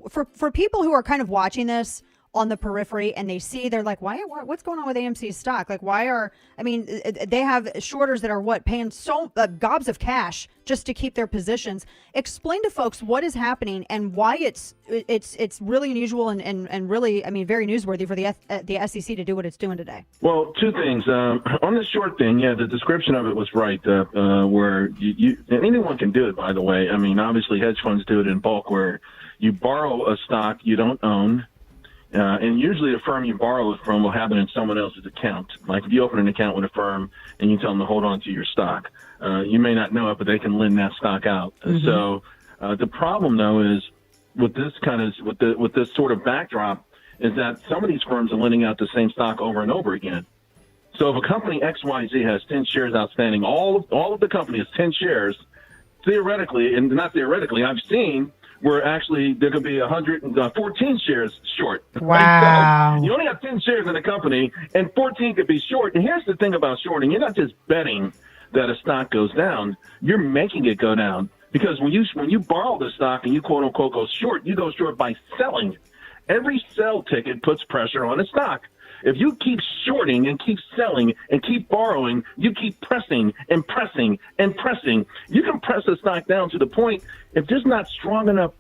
for people who are kind of watching this on the periphery and they see, they're like, what's going on with AMC stock? Like, they have shorters that are paying so gobs of cash just to keep their positions. Explain to folks what is happening and why it's really unusual and really, very newsworthy for the SEC to do what it's doing today. Well, two things. On the short thing, the description of it was right, where you and anyone can do it, by the way. Obviously hedge funds do it in bulk, where you borrow a stock you don't own. And usually the firm you borrow it from will have it in someone else's account. Like if you open an account with a firm and you tell them to hold on to your stock, you may not know it, but they can lend that stock out. Mm-hmm. So the problem, though, is with this with this sort of backdrop is that some of these firms are lending out the same stock over and over again. So if a company XYZ has 10 shares outstanding, all of the company has 10 shares, theoretically, and not theoretically, I've seen where actually there could be 114 shares short. Wow. So you only have 10 shares in the company, and 14 could be short. And here's the thing about shorting. You're not just betting that a stock goes down. You're making it go down. Because when you borrow the stock and you quote-unquote go short, you go short by selling. Every sell ticket puts pressure on the stock. If you keep shorting and keep selling and keep borrowing, you keep pressing and pressing and pressing. You can press the stock down to the point, if there's not strong enough,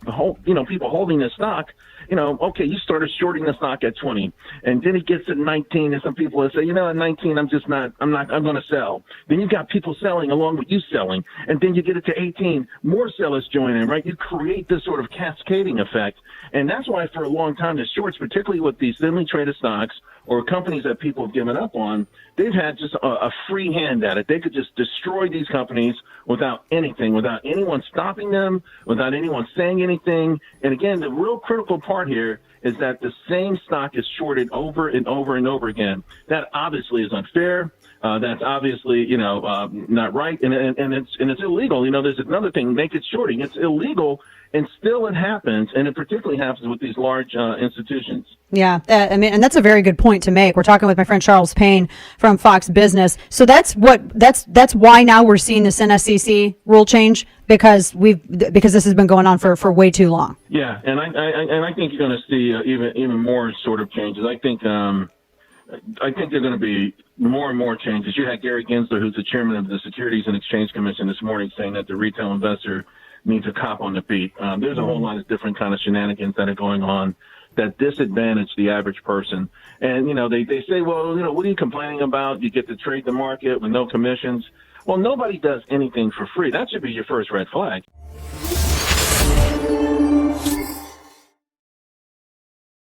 people holding the stock, okay, you started shorting the stock at 20, and then it gets to 19, and some people will say, at 19, I'm going to sell. Then you've got people selling along with you selling, and then you get it to 18, more sellers join in, right? You create this sort of cascading effect, and that's why for a long time the shorts, particularly with these thinly traded stocks or companies that people have given up on, they've had just a free hand at it. They could just destroy these companies without anything, without anyone stopping them, without anyone saying anything. And again, the real critical part here is that the same stock is shorted over and over and over again. That obviously is unfair. That's obviously, not right, and it's illegal. There's another thing, naked shorting. It's illegal, and still it happens, and it particularly happens with these large institutions. Yeah, and that's a very good point to make. We're talking with my friend Charles Payne from Fox Business. So that's why now we're seeing this SEC rule change, because this has been going on for way too long. Yeah, and I think you're going to see even more sort of changes. I think there are going to be more and more changes. You had Gary Gensler, who's the chairman of the Securities and Exchange Commission, this morning saying that the retail investor needs a cop on the beat. There's a whole lot of different kind of shenanigans that are going on that disadvantage the average person. And, they say, well, what are you complaining about? You get to trade the market with no commissions. Well, nobody does anything for free. That should be your first red flag.